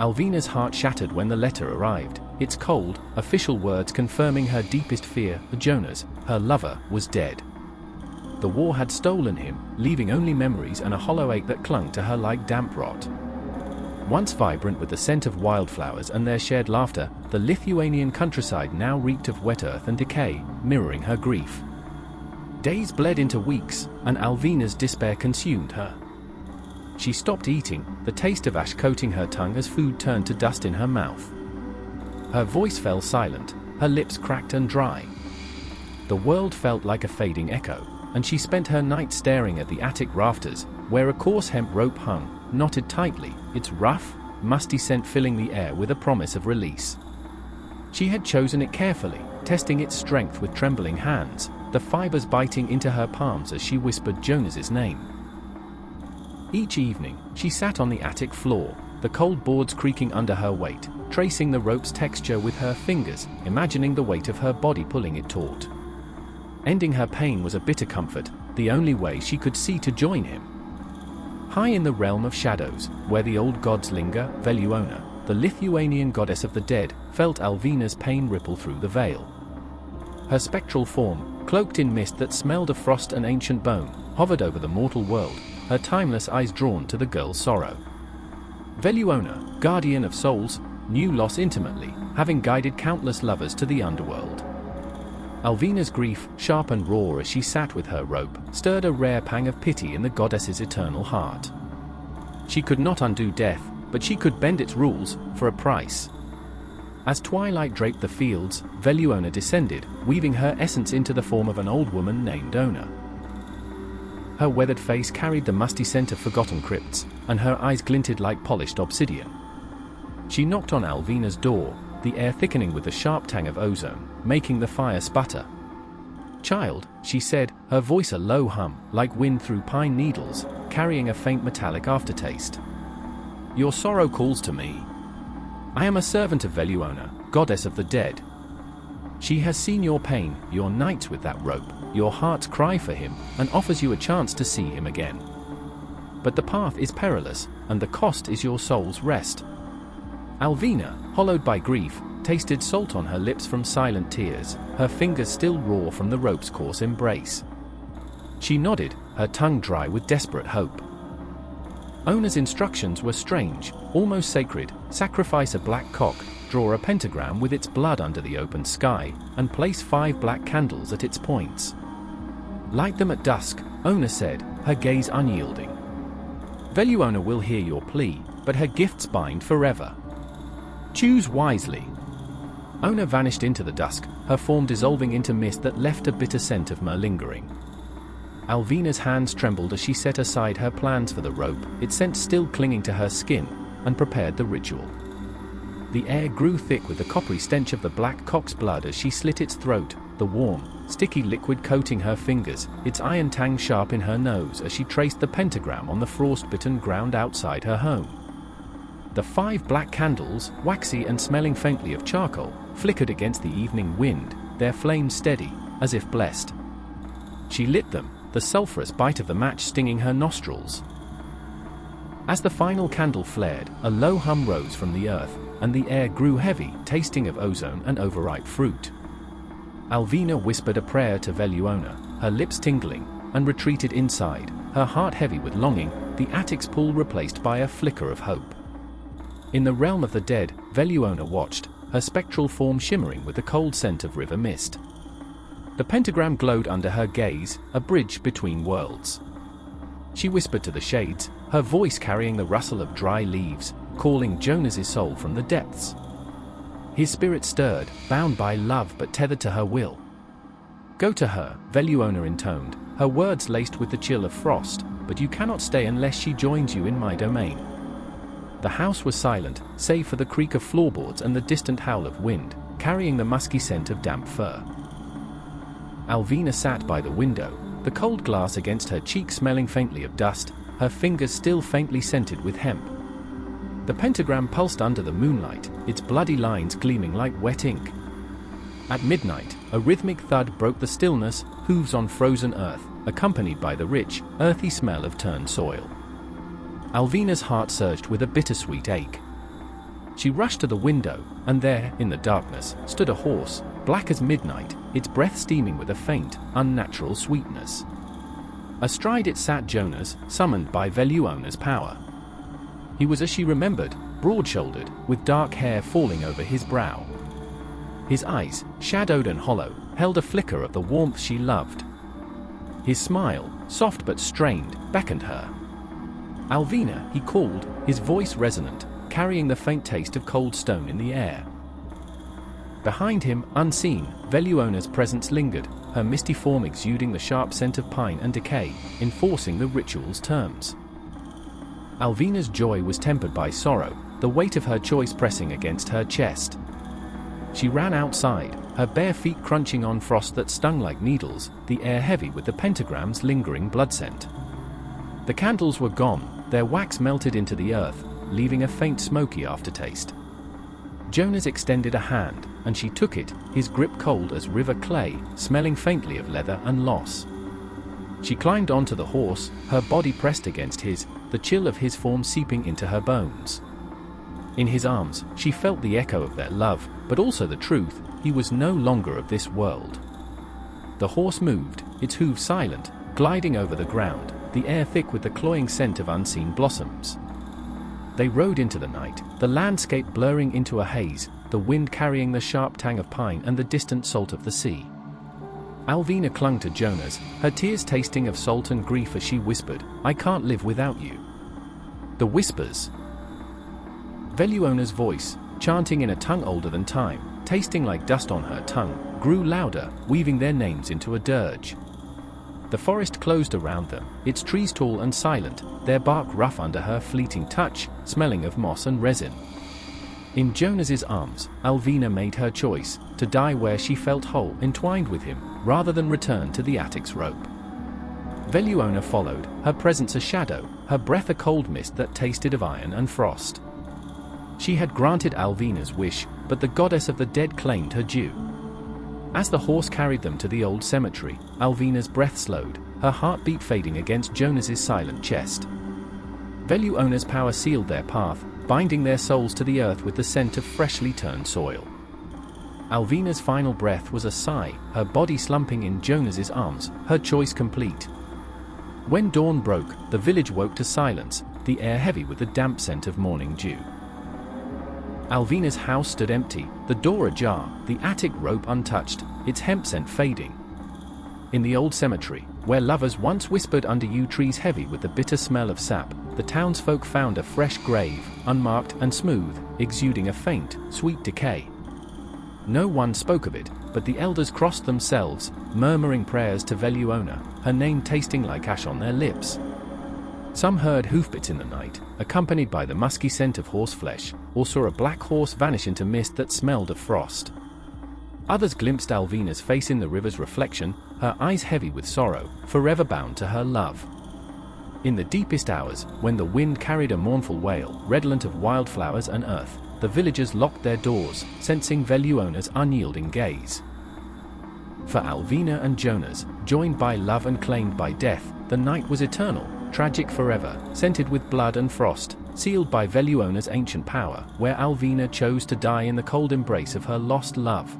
Alvina's heart shattered when the letter arrived. Its cold, official words confirming her deepest fear: Jonas, her lover, was dead. The war had stolen him, leaving only memories and a hollow ache that clung to her like damp rot. Once vibrant with the scent of wildflowers and their shared laughter, the Lithuanian countryside now reeked of wet earth and decay, mirroring her grief. Days bled into weeks, and Alvina's despair consumed her. She stopped eating, the taste of ash coating her tongue as food turned to dust in her mouth. Her voice fell silent, her lips cracked and dry. The world felt like a fading echo, and she spent her nights staring at the attic rafters, where a coarse hemp rope hung, knotted tightly, its rough, musty scent filling the air with a promise of release. She had chosen it carefully, testing its strength with trembling hands, the fibers biting into her palms as she whispered Jonas's name. Each evening, she sat on the attic floor, the cold boards creaking under her weight, tracing the rope's texture with her fingers, imagining the weight of her body pulling it taut. Ending her pain was a bitter comfort, the only way she could see to join him. High in the realm of shadows, where the old gods linger, Veliuona, the Lithuanian goddess of the dead, felt Alvina's pain ripple through the veil. Her spectral form, cloaked in mist that smelled of frost and ancient bone, hovered over the mortal world, her timeless eyes drawn to the girl's sorrow. Veliuona, guardian of souls, knew loss intimately, having guided countless lovers to the underworld. Alvina's grief, sharp and raw as she sat with her rope, stirred a rare pang of pity in the goddess's eternal heart. She could not undo death, but she could bend its rules, for a price. As twilight draped the fields, Veliuona descended, weaving her essence into the form of an old woman named Ona. Her weathered face carried the musty scent of forgotten crypts, and her eyes glinted like polished obsidian. She knocked on Alvina's door, the air thickening with the sharp tang of ozone, making the fire sputter. "Child," she said, her voice a low hum, like wind through pine needles, carrying a faint metallic aftertaste. "Your sorrow calls to me. I am a servant of Veliuona, goddess of the dead. She has seen your pain, your nights with that rope, your heart's cry for him, and offers you a chance to see him again. But the path is perilous, and the cost is your soul's rest." Alvina, hollowed by grief, tasted salt on her lips from silent tears, her fingers still raw from the rope's coarse embrace. She nodded, her tongue dry with desperate hope. Ona's instructions were strange, almost sacred: sacrifice a black cock, draw a pentagram with its blood under the open sky, and place 5 black candles at its points. "Light them at dusk," Ona said, her gaze unyielding. "Veliuona will hear your plea, but her gifts bind forever. Choose wisely." Ona vanished into the dusk, her form dissolving into mist that left a bitter scent of myrrh lingering. Alvina's hands trembled as she set aside her plans for the rope, its scent still clinging to her skin, and prepared the ritual. The air grew thick with the coppery stench of the black cock's blood as she slit its throat, the warm, sticky liquid coating her fingers, its iron tang sharp in her nose as she traced the pentagram on the frost-bitten ground outside her home. The 5 black candles, waxy and smelling faintly of charcoal, flickered against the evening wind, their flames steady, as if blessed. She lit them, the sulphurous bite of the match stinging her nostrils. As the final candle flared, a low hum rose from the earth, and the air grew heavy, tasting of ozone and overripe fruit. Alvina whispered a prayer to Veliuona, her lips tingling, and retreated inside, her heart heavy with longing, the attic's pool replaced by a flicker of hope. In the realm of the dead, Veliuona watched, her spectral form shimmering with the cold scent of river mist. The pentagram glowed under her gaze, a bridge between worlds. She whispered to the shades, her voice carrying the rustle of dry leaves, calling Jonas's soul from the depths. His spirit stirred, bound by love but tethered to her will. "Go to her," Veliuona intoned, her words laced with the chill of frost, "but you cannot stay unless she joins you in my domain." The house was silent, save for the creak of floorboards and the distant howl of wind, carrying the musky scent of damp fur. Alvina sat by the window, the cold glass against her cheek smelling faintly of dust, her fingers still faintly scented with hemp. The pentagram pulsed under the moonlight, its bloody lines gleaming like wet ink. At midnight, a rhythmic thud broke the stillness, hooves on frozen earth, accompanied by the rich, earthy smell of turned soil. Alvina's heart surged with a bittersweet ache. She rushed to the window, and there, in the darkness, stood a horse, black as midnight, its breath steaming with a faint, unnatural sweetness. Astride it sat Jonas, summoned by Veliuona's power. He was as she remembered, broad-shouldered, with dark hair falling over his brow. His eyes, shadowed and hollow, held a flicker of the warmth she loved. His smile, soft but strained, beckoned her. "Alvina," he called, his voice resonant, carrying the faint taste of cold stone in the air. Behind him, unseen, Veliuona's presence lingered, her misty form exuding the sharp scent of pine and decay, enforcing the ritual's terms. Alvina's joy was tempered by sorrow, the weight of her choice pressing against her chest. She ran outside, her bare feet crunching on frost that stung like needles, the air heavy with the pentagram's lingering blood scent. The candles were gone, their wax melted into the earth, leaving a faint smoky aftertaste. Jonas extended a hand, and she took it, his grip cold as river clay, smelling faintly of leather and loss. She climbed onto the horse, her body pressed against his, the chill of his form seeping into her bones. In his arms, she felt the echo of their love, but also the truth, he was no longer of this world. The horse moved, its hooves silent, gliding over the ground, the air thick with the cloying scent of unseen blossoms. They rode into the night, the landscape blurring into a haze, the wind carrying the sharp tang of pine and the distant salt of the sea. Alvina clung to Jonas, her tears tasting of salt and grief as she whispered, "I can't live without you." The whispers. Veliuona's voice, chanting in a tongue older than time, tasting like dust on her tongue, grew louder, weaving their names into a dirge. The forest closed around them, its trees tall and silent, their bark rough under her fleeting touch, smelling of moss and resin. In Jonas's arms, Alvina made her choice, to die where she felt whole, entwined with him, rather than return to the attic's rope. Veliuona followed, her presence a shadow, her breath a cold mist that tasted of iron and frost. She had granted Alvina's wish, but the goddess of the dead claimed her due. As the horse carried them to the old cemetery, Alvina's breath slowed, her heartbeat fading against Jonas's silent chest. Veliuona's power sealed their path, binding their souls to the earth with the scent of freshly turned soil. Alvina's final breath was a sigh, her body slumping in Jonas's arms, her choice complete. When dawn broke, the village woke to silence, the air heavy with the damp scent of morning dew. Alvina's house stood empty, the door ajar, the attic rope untouched, its hemp scent fading. In the old cemetery, where lovers once whispered under yew trees heavy with the bitter smell of sap, the townsfolk found a fresh grave, unmarked and smooth, exuding a faint, sweet decay. No one spoke of it, but the elders crossed themselves, murmuring prayers to Veliuona, her name tasting like ash on their lips. Some heard hoofbeats in the night, accompanied by the musky scent of horseflesh, or saw a black horse vanish into mist that smelled of frost. Others glimpsed Alvina's face in the river's reflection, her eyes heavy with sorrow, forever bound to her love. In the deepest hours, when the wind carried a mournful wail, redolent of wildflowers and earth, the villagers locked their doors, sensing Veliuona's unyielding gaze. For Alvina and Jonas, joined by love and claimed by death, the night was eternal, tragic forever, scented with blood and frost, sealed by Veliuona's ancient power, where Alvina chose to die in the cold embrace of her lost love.